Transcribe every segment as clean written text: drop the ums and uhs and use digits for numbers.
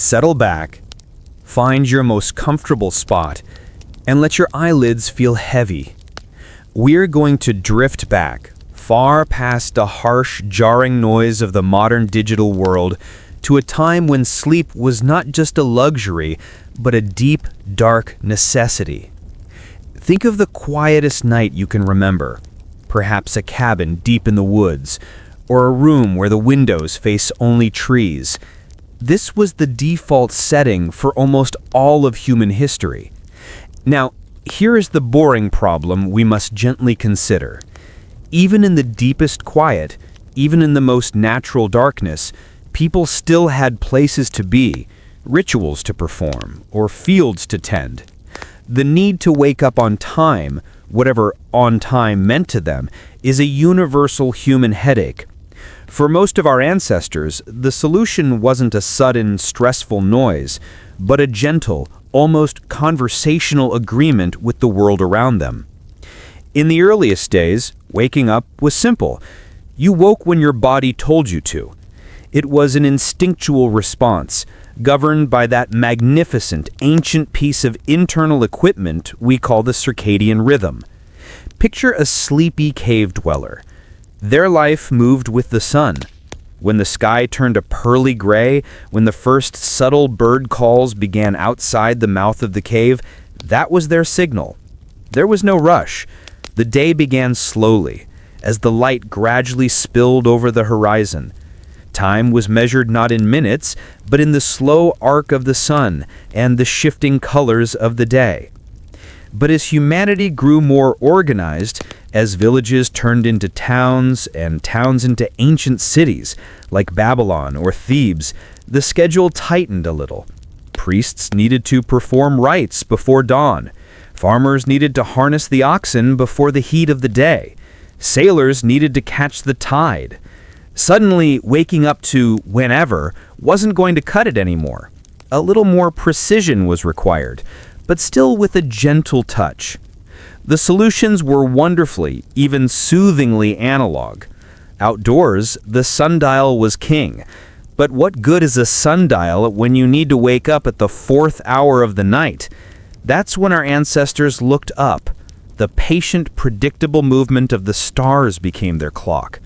Settle back, find your most comfortable spot, and let your eyelids feel heavy. We're going to drift back, far past the harsh, jarring noise of the modern digital world, to a time when sleep was not just a luxury, but a deep, dark necessity. Think of the quietest night you can remember. Perhaps a cabin deep in the woods, or a room where the windows face only trees. This was the default setting for almost all of human history. Now, here is the boring problem we must gently consider. Even in the deepest quiet, even in the most natural darkness, people still had places to be, rituals to perform, or fields to tend. The need to wake up on time, whatever on time meant to them, is a universal human headache. For most of our ancestors, the solution wasn't a sudden, stressful noise, but a gentle, almost conversational agreement with the world around them. In the earliest days, waking up was simple. You woke when your body told you to. It was an instinctual response, governed by that magnificent, ancient piece of internal equipment we call the circadian rhythm. Picture a sleepy cave dweller. Their life moved with the sun. When the sky turned a pearly gray, when the first subtle bird calls began outside the mouth of the cave, that was their signal. There was no rush. The day began slowly, as the light gradually spilled over the horizon. Time was measured not in minutes, but in the slow arc of the sun and the shifting colors of the day. But as humanity grew more organized, as villages turned into towns and towns into ancient cities like Babylon or Thebes, the schedule tightened a little. Priests needed to perform rites before dawn. Farmers needed to harness the oxen before the heat of the day. Sailors needed to catch the tide. Suddenly, waking up to whenever wasn't going to cut it anymore. A little more precision was required, but still with a gentle touch. The solutions were wonderfully, even soothingly analog. Outdoors, the sundial was king. But what good is a sundial when you need to wake up at the 4th hour of the night? That's when our ancestors looked up. The patient, predictable movement of the stars became their clock.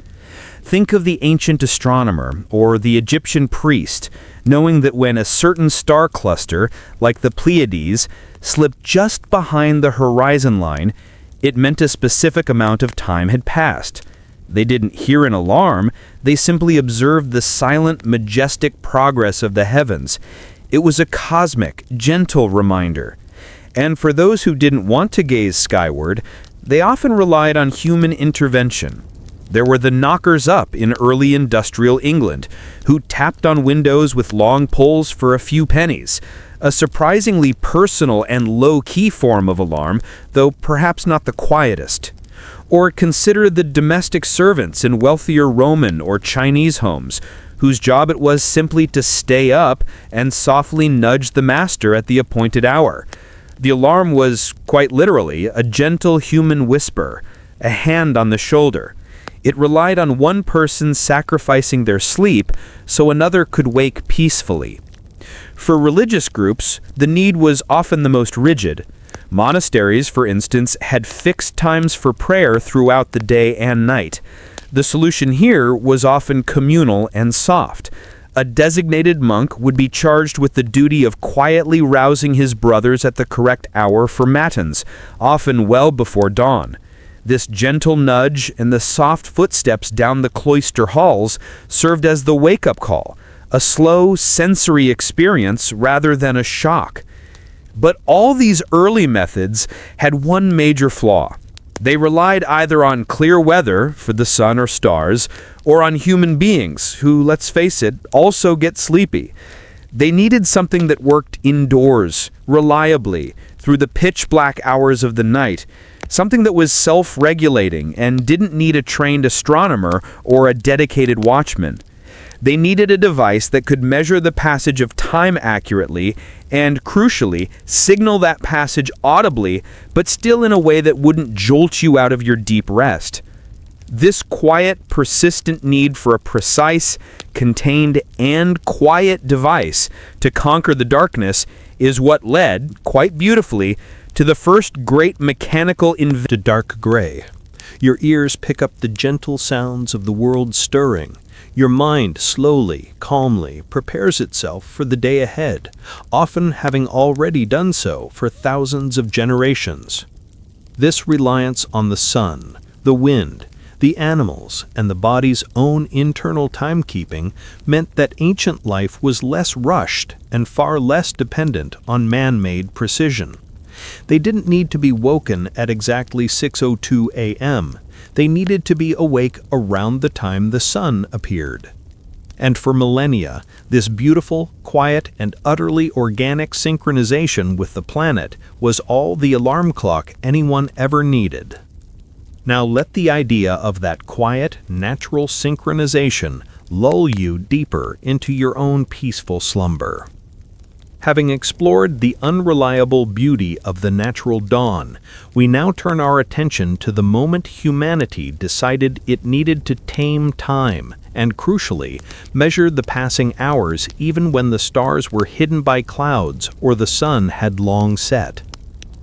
Think of the ancient astronomer or the Egyptian priest, knowing that when a certain star cluster, like the Pleiades, slipped just behind the horizon line, it meant a specific amount of time had passed. They didn't hear an alarm, they simply observed the silent, majestic progress of the heavens. It was a cosmic, gentle reminder. And for those who didn't want to gaze skyward, they often relied on human intervention. There were the knockers up in early industrial England, who tapped on windows with long poles for a few pennies, a surprisingly personal and low-key form of alarm, though perhaps not the quietest. Or consider the domestic servants in wealthier Roman or Chinese homes, whose job it was simply to stay up and softly nudge the master at the appointed hour. The alarm was, quite literally, a gentle human whisper, a hand on the shoulder. It relied on one person sacrificing their sleep so another could wake peacefully. For religious groups, the need was often the most rigid. Monasteries, for instance, had fixed times for prayer throughout the day and night. The solution here was often communal and soft. A designated monk would be charged with the duty of quietly rousing his brothers at the correct hour for matins, often well before dawn. This gentle nudge and the soft footsteps down the cloister halls served as the wake-up call, a slow, sensory experience rather than a shock. But all these early methods had one major flaw. They relied either on clear weather for the sun or stars, or on human beings who, let's face it, also get sleepy. They needed something that worked indoors, reliably, through the pitch-black hours of the night, something that was self-regulating and didn't need a trained astronomer or a dedicated watchman. They needed a device that could measure the passage of time accurately and, crucially, signal that passage audibly, but still in a way that wouldn't jolt you out of your deep rest. This quiet, persistent need for a precise, contained, and quiet device to conquer the darkness is what led, quite beautifully, to the first great mechanical invention. To dark gray. Your ears pick up the gentle sounds of the world stirring. Your mind slowly, calmly prepares itself for the day ahead, often having already done so for thousands of generations. This reliance on the sun, the wind, the animals, and the body's own internal timekeeping meant that ancient life was less rushed and far less dependent on man-made precision. They didn't need to be woken at exactly 6:02 a.m. They needed to be awake around the time the sun appeared. And for millennia, this beautiful, quiet, and utterly organic synchronization with the planet was all the alarm clock anyone ever needed. Now let the idea of that quiet, natural synchronization lull you deeper into your own peaceful slumber. Having explored the unreliable beauty of the natural dawn, we now turn our attention to the moment humanity decided it needed to tame time and, crucially, measure the passing hours even when the stars were hidden by clouds or the sun had long set.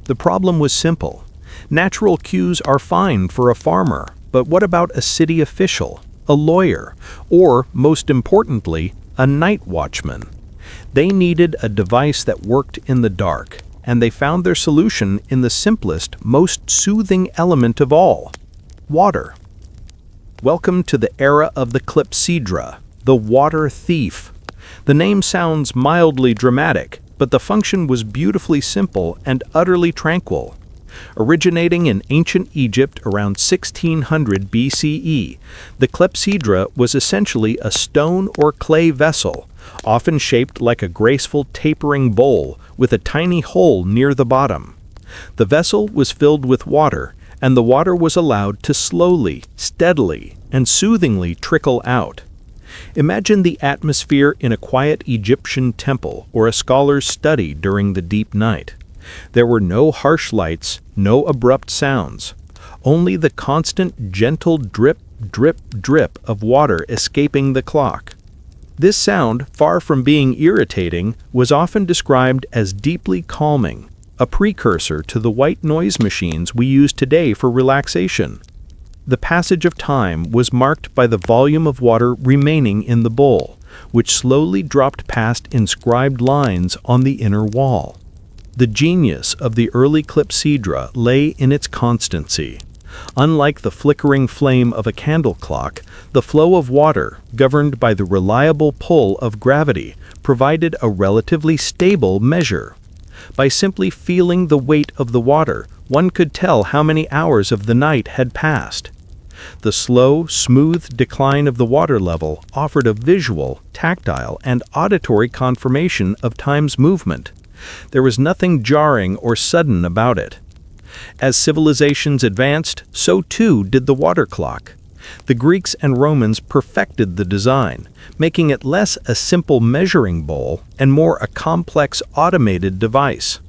The problem was simple. Natural cues are fine for a farmer, but what about a city official, a lawyer, or, most importantly, a night watchman? They needed a device that worked in the dark, and they found their solution in the simplest, most soothing element of all: water. Welcome to the era of the Clepsydra, the water thief. The name sounds mildly dramatic, but the function was beautifully simple and utterly tranquil. Originating in ancient Egypt around 1600 BCE, the Clepsydra was essentially a stone or clay vessel, often shaped like a graceful tapering bowl with a tiny hole near the bottom. The vessel was filled with water, and the water was allowed to slowly, steadily, and soothingly trickle out. Imagine the atmosphere in a quiet Egyptian temple or a scholar's study during the deep night. There were no harsh lights, no abrupt sounds, only the constant, gentle drip, drip, drip of water escaping the clock. This sound, far from being irritating, was often described as deeply calming, a precursor to the white noise machines we use today for relaxation. The passage of time was marked by the volume of water remaining in the bowl, which slowly dropped past inscribed lines on the inner wall. The genius of the early Clepsydra lay in its constancy. Unlike the flickering flame of a candle clock, the flow of water, governed by the reliable pull of gravity, provided a relatively stable measure. By simply feeling the weight of the water, one could tell how many hours of the night had passed. The slow, smooth decline of the water level offered a visual, tactile, and auditory confirmation of time's movement. There was nothing jarring or sudden about it. As civilizations advanced, so too did the water clock. The Greeks and Romans perfected the design, making it less a simple measuring bowl and more a complex automated device.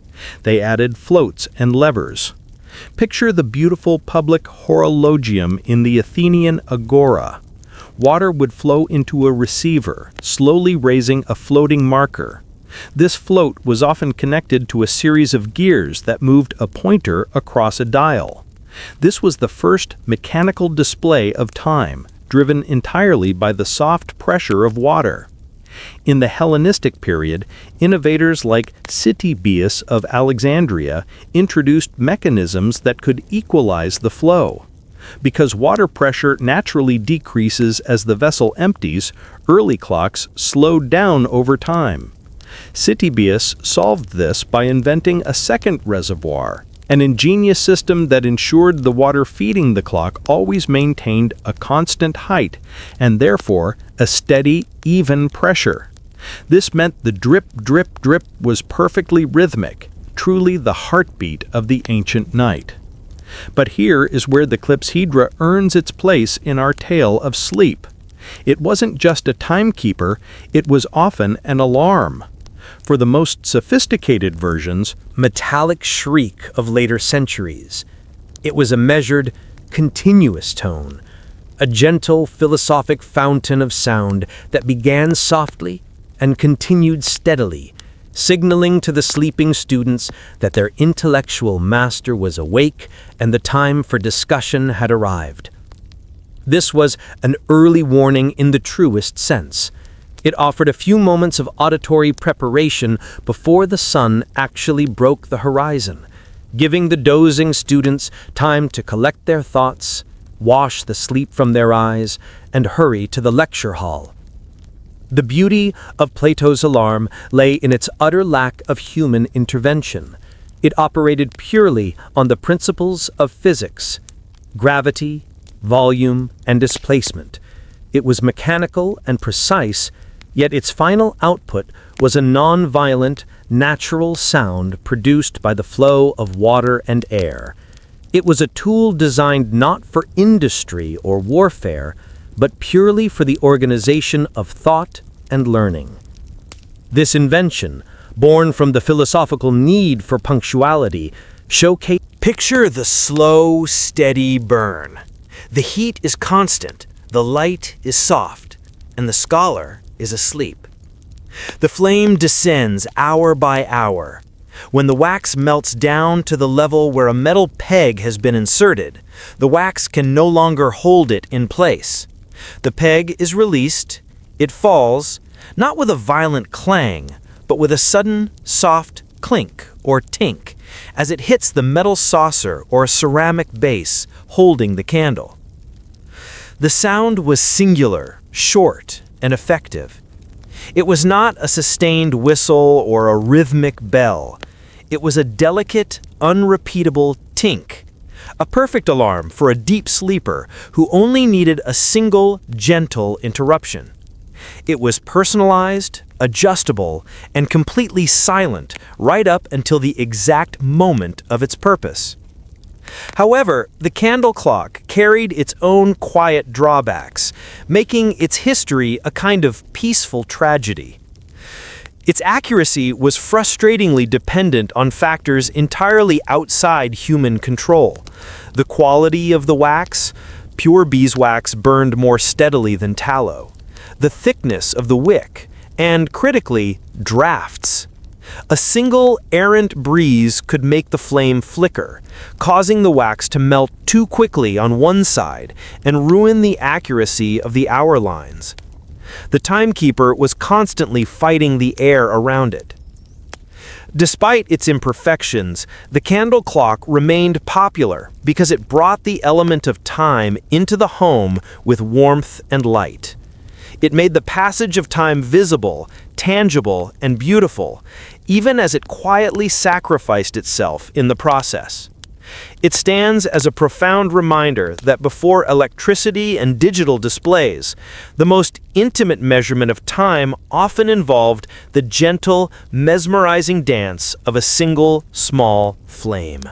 They added floats and levers. Picture the beautiful public horologium in the Athenian agora. Water would flow into a receiver, slowly raising a floating marker. This float was often connected to a series of gears that moved a pointer across a dial. This was the first mechanical display of time, driven entirely by the soft pressure of water. In the Hellenistic period, innovators like Ctesibius of Alexandria introduced mechanisms that could equalize the flow. Because water pressure naturally decreases as the vessel empties, early clocks slowed down over time. Ctesibius solved this by inventing a second reservoir, an ingenious system that ensured the water feeding the clock always maintained a constant height and therefore a steady, even pressure. This meant the drip, drip, drip was perfectly rhythmic, truly the heartbeat of the ancient night. But here is where the Clepsydra earns its place in our tale of sleep. It wasn't just a timekeeper, it was often an alarm. For the most sophisticated versions, metallic shriek of later centuries. It was a measured, continuous tone, a gentle, philosophic fountain of sound that began softly and continued steadily, signaling to the sleeping students that their intellectual master was awake and the time for discussion had arrived. This was an early warning in the truest sense. It offered a few moments of auditory preparation before the sun actually broke the horizon, giving the dozing students time to collect their thoughts, wash the sleep from their eyes, and hurry to the lecture hall. The beauty of Plato's alarm lay in its utter lack of human intervention. It operated purely on the principles of physics: gravity, volume, and displacement. It was mechanical and precise, yet its final output was a non-violent, natural sound produced by the flow of water and air. It was a tool designed not for industry or warfare, but purely for the organization of thought and learning. This invention, born from the philosophical need for punctuality, showcased. Picture the slow, steady burn. The heat is constant, the light is soft, and the scholar is asleep. The flame descends hour by hour. When the wax melts down to the level where a metal peg has been inserted, the wax can no longer hold it in place. The peg is released, it falls, not with a violent clang, but with a sudden, soft clink or tink as it hits the metal saucer or ceramic base holding the candle. The sound was singular, short, and effective. It was not a sustained whistle or a rhythmic bell. It was a delicate, unrepeatable tink, a perfect alarm for a deep sleeper who only needed a single, gentle interruption. It was personalized, adjustable, and completely silent right up until the exact moment of its purpose. However, the candle clock carried its own quiet drawbacks, making its history a kind of peaceful tragedy. Its accuracy was frustratingly dependent on factors entirely outside human control. The quality of the wax, pure beeswax burned more steadily than tallow. The thickness of the wick, and, critically, drafts. A single errant breeze could make the flame flicker, causing the wax to melt too quickly on one side and ruin the accuracy of the hour lines. The timekeeper was constantly fighting the air around it. Despite its imperfections, the candle clock remained popular because it brought the element of time into the home with warmth and light. It made the passage of time visible, tangible, and beautiful, even as it quietly sacrificed itself in the process. It stands as a profound reminder that before electricity and digital displays, the most intimate measurement of time often involved the gentle, mesmerizing dance of a single, small flame.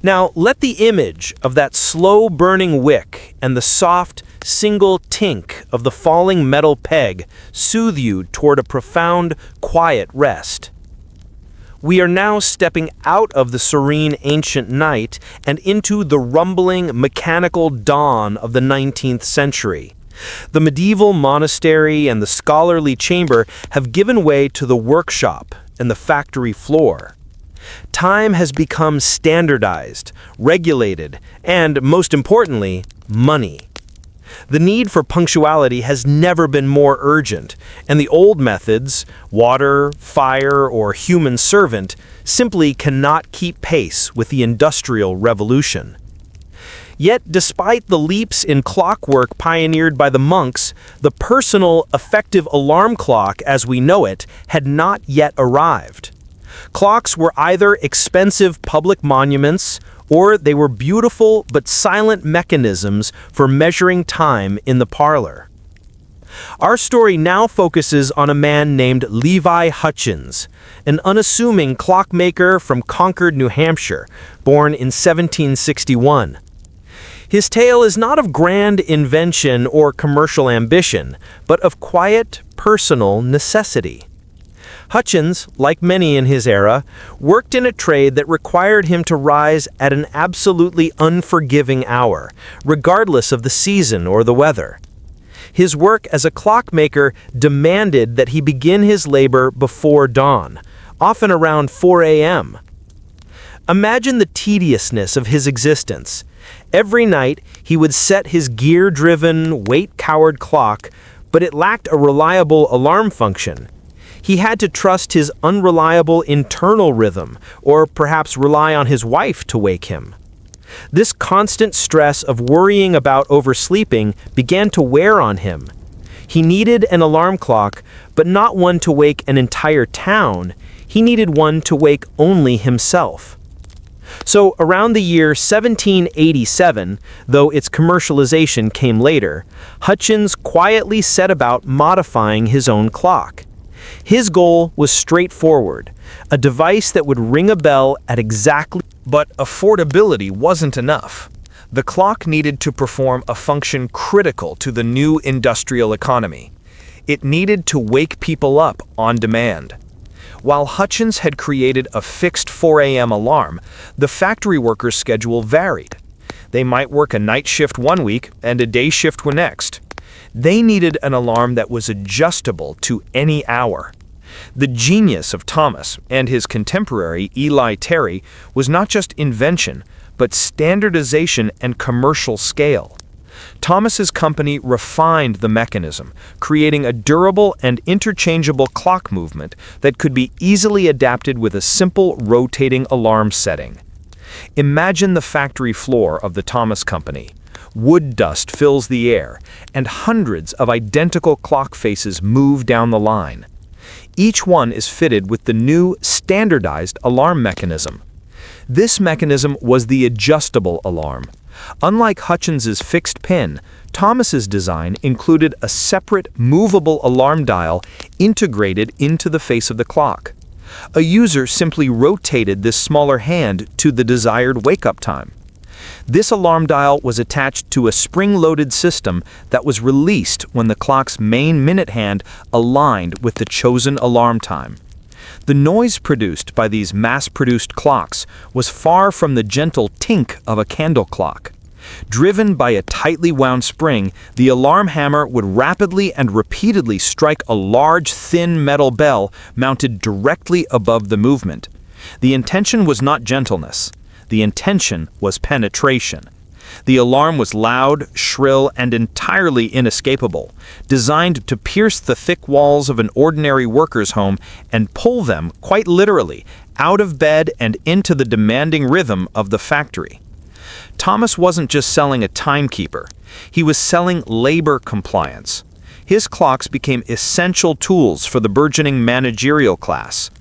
Now, let the image of that slow-burning wick and the soft, single tink of the falling metal peg soothe you toward a profound, quiet rest. We are now stepping out of the serene ancient night and into the rumbling, mechanical dawn of the 19th century. The medieval monastery and the scholarly chamber have given way to the workshop and the factory floor. Time has become standardized, regulated, and, most importantly, money. The need for punctuality has never been more urgent, and the old methods, water, fire, or human servant, simply cannot keep pace with the Industrial Revolution. Yet, despite the leaps in clockwork pioneered by the monks, the personal, effective alarm clock as we know it had not yet arrived. Clocks were either expensive public monuments, or they were beautiful but silent mechanisms for measuring time in the parlor. Our story now focuses on a man named Levi Hutchins, an unassuming clockmaker from Concord, New Hampshire, born in 1761. His tale is not of grand invention or commercial ambition, but of quiet, personal necessity. Hutchins, like many in his era, worked in a trade that required him to rise at an absolutely unforgiving hour, regardless of the season or the weather. His work as a clockmaker demanded that he begin his labor before dawn, often around 4 a.m. Imagine the tediousness of his existence. Every night, he would set his gear-driven, weight-cowered clock, but it lacked a reliable alarm function. He had to trust his unreliable internal rhythm, or perhaps rely on his wife to wake him. This constant stress of worrying about oversleeping began to wear on him. He needed an alarm clock, but not one to wake an entire town. He needed one to wake only himself. So around the year 1787, though its commercialization came later, Hutchins quietly set about modifying his own clock. His goal was straightforward, a device that would ring a bell at exactly. But affordability wasn't enough. The clock needed to perform a function critical to the new industrial economy. It needed to wake people up on demand. While Hutchins had created a fixed 4 a.m. alarm, the factory workers' schedule varied. They might work a night shift one week and a day shift next. They needed an alarm that was adjustable to any hour. The genius of Thomas and his contemporary Eli Terry was not just invention, but standardization and commercial scale. Thomas's company refined the mechanism, creating a durable and interchangeable clock movement that could be easily adapted with a simple rotating alarm setting. Imagine the factory floor of the Thomas Company. Wood dust fills the air, and hundreds of identical clock faces move down the line. Each one is fitted with the new, standardized alarm mechanism. This mechanism was the adjustable alarm. Unlike Hutchins's fixed pin, Thomas's design included a separate, movable alarm dial integrated into the face of the clock. A user simply rotated this smaller hand to the desired wake-up time. This alarm dial was attached to a spring-loaded system that was released when the clock's main minute hand aligned with the chosen alarm time. The noise produced by these mass-produced clocks was far from the gentle tink of a candle clock. Driven by a tightly wound spring, the alarm hammer would rapidly and repeatedly strike a large, thin metal bell mounted directly above the movement. The intention was not gentleness. The intention was penetration. The alarm was loud, shrill, and entirely inescapable, designed to pierce the thick walls of an ordinary worker's home and pull them, quite literally, out of bed and into the demanding rhythm of the factory. Thomas wasn't just selling a timekeeper. He was selling labor compliance. His clocks became essential tools for the burgeoning managerial class.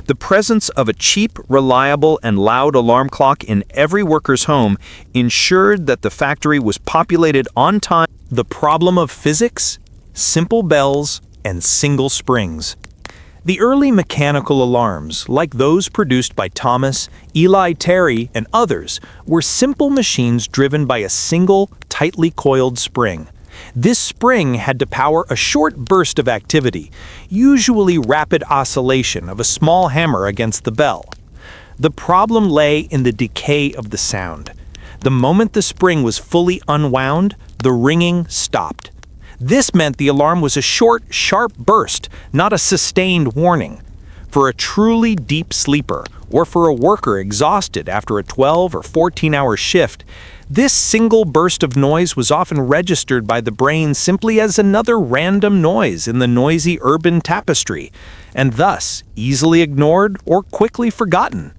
The presence of a cheap, reliable, and loud alarm clock in every worker's home ensured that the factory was populated on time. The problem of physics, simple bells, and single springs. The early mechanical alarms, like those produced by Thomas, Eli Terry, and others, were simple machines driven by a single, tightly coiled spring. This spring had to power a short burst of activity, usually rapid oscillation of a small hammer against the bell. The problem lay in the decay of the sound. The moment the spring was fully unwound, the ringing stopped. This meant the alarm was a short, sharp burst, not a sustained warning. For a truly deep sleeper, or for a worker exhausted after a 12 or 14-hour shift, this single burst of noise was often registered by the brain simply as another random noise in the noisy urban tapestry, and thus easily ignored or quickly forgotten.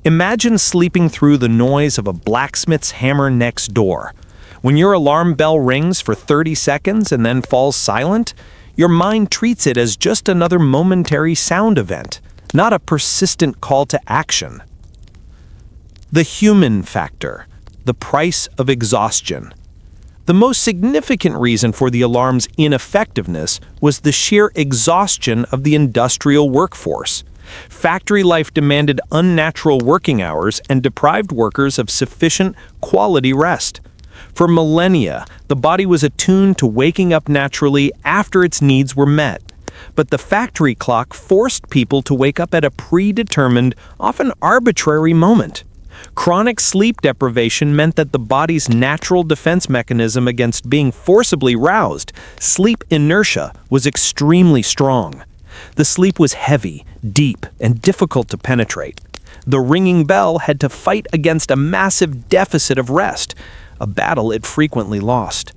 Imagine sleeping through the noise of a blacksmith's hammer next door. When your alarm bell rings for 30 seconds and then falls silent, your mind treats it as just another momentary sound event, not a persistent call to action. The human factor. The price of exhaustion. The most significant reason for the alarm's ineffectiveness was the sheer exhaustion of the industrial workforce. Factory life demanded unnatural working hours and deprived workers of sufficient quality rest. For millennia, the body was attuned to waking up naturally after its needs were met. But the factory clock forced people to wake up at a predetermined, often arbitrary moment. Chronic sleep deprivation meant that the body's natural defense mechanism against being forcibly roused, sleep inertia, was extremely strong. The sleep was heavy, deep, and difficult to penetrate. The ringing bell had to fight against a massive deficit of rest, a battle it frequently lost.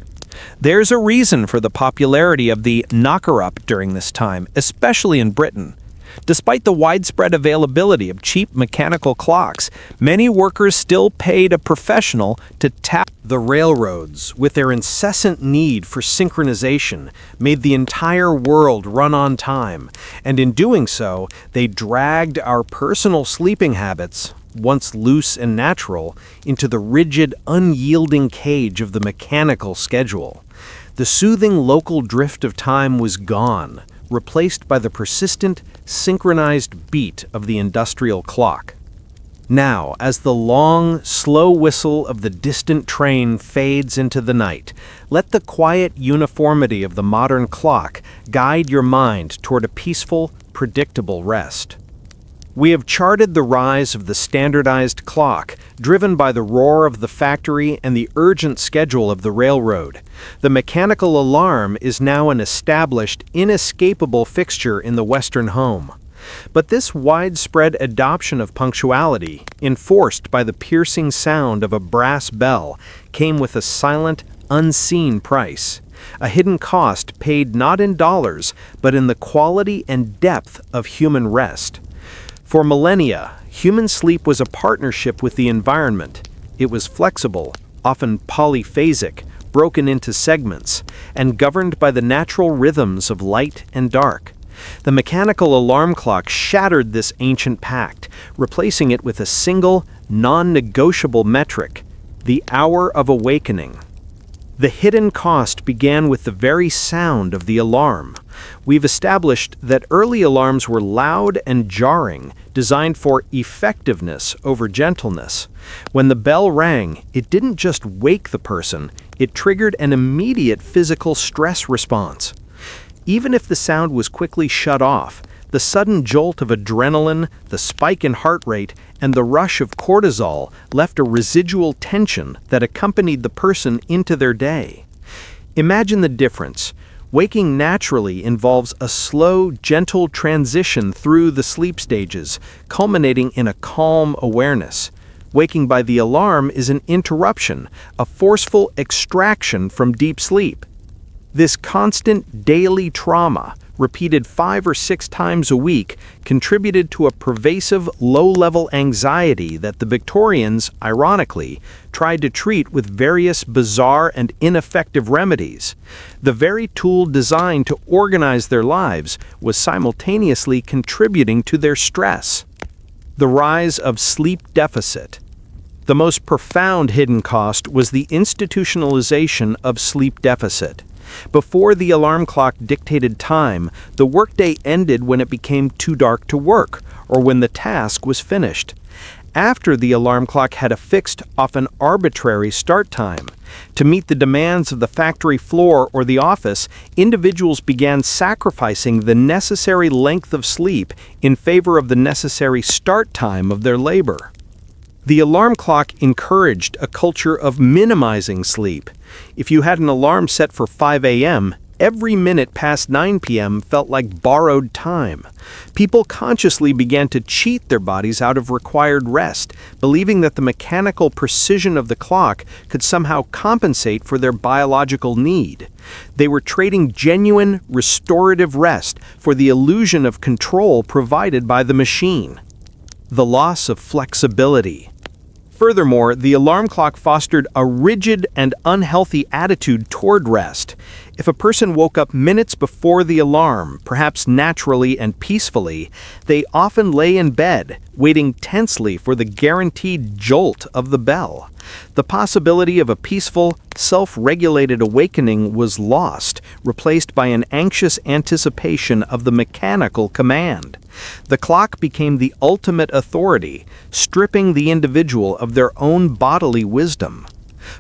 There's a reason for the popularity of the knocker-up during this time, especially in Britain. Despite the widespread availability of cheap mechanical clocks, many workers still paid a professional to tap. The railroads, with their incessant need for synchronization, made the entire world run on time, and in doing so, they dragged our personal sleeping habits, once loose and natural, into the rigid, unyielding cage of the mechanical schedule. The soothing local drift of time was gone, replaced by the persistent, synchronized beat of the industrial clock. Now, as the long, slow whistle of the distant train fades into the night, let the quiet uniformity of the modern clock guide your mind toward a peaceful, predictable rest. We have charted the rise of the standardized clock, driven by the roar of the factory and the urgent schedule of the railroad. The mechanical alarm is now an established, inescapable fixture in the Western home. But this widespread adoption of punctuality, enforced by the piercing sound of a brass bell, came with a silent, unseen price. A hidden cost paid not in dollars, but in the quality and depth of human rest. For millennia, human sleep was a partnership with the environment. It was flexible, often polyphasic, broken into segments, and governed by the natural rhythms of light and dark. The mechanical alarm clock shattered this ancient pact, replacing it with a single, non-negotiable metric: the hour of awakening. The hidden cost began with the very sound of the alarm. We've established that early alarms were loud and jarring, designed for effectiveness over gentleness. When the bell rang, it didn't just wake the person, it triggered an immediate physical stress response. Even if the sound was quickly shut off, the sudden jolt of adrenaline, the spike in heart rate, and the rush of cortisol left a residual tension that accompanied the person into their day. Imagine the difference. Waking naturally involves a slow, gentle transition through the sleep stages, culminating in a calm awareness. Waking by the alarm is an interruption, a forceful extraction from deep sleep. This constant daily trauma, repeated 5 or 6 times a week, contributed to a pervasive low-level anxiety that the Victorians, ironically, tried to treat with various bizarre and ineffective remedies. The very tool designed to organize their lives was simultaneously contributing to their stress. The rise of sleep deficit. The most profound hidden cost was the institutionalization of sleep deficit. Before the alarm clock dictated time, the workday ended when it became too dark to work, or when the task was finished. After the alarm clock had a fixed, often arbitrary start time. To meet the demands of the factory floor or the office, individuals began sacrificing the necessary length of sleep in favor of the necessary start time of their labor. The alarm clock encouraged a culture of minimizing sleep. If you had an alarm set for 5 a.m., every minute past 9 p.m. felt like borrowed time. People consciously began to cheat their bodies out of required rest, believing that the mechanical precision of the clock could somehow compensate for their biological need. They were trading genuine, restorative rest for the illusion of control provided by the machine. The loss of flexibility. Furthermore, the alarm clock fostered a rigid and unhealthy attitude toward rest. If a person woke up minutes before the alarm, perhaps naturally and peacefully, they often lay in bed, waiting tensely for the guaranteed jolt of the bell. The possibility of a peaceful, self-regulated awakening was lost, replaced by an anxious anticipation of the mechanical command. The clock became the ultimate authority, stripping the individual of their own bodily wisdom.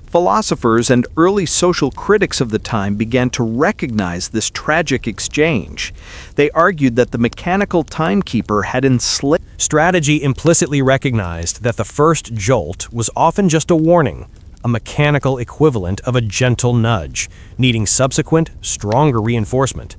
Philosophers and early social critics of the time began to recognize this tragic exchange. They argued that the mechanical timekeeper had enslaved. Strategy implicitly recognized that the first jolt was often just a warning, a mechanical equivalent of a gentle nudge, needing subsequent, stronger reinforcement.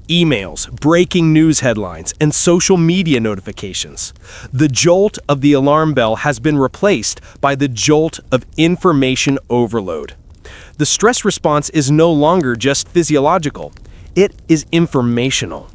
Emails, breaking news headlines, and social media notifications. The jolt of the alarm bell has been replaced by the jolt of information overload. The stress response is no longer just physiological, it is informational.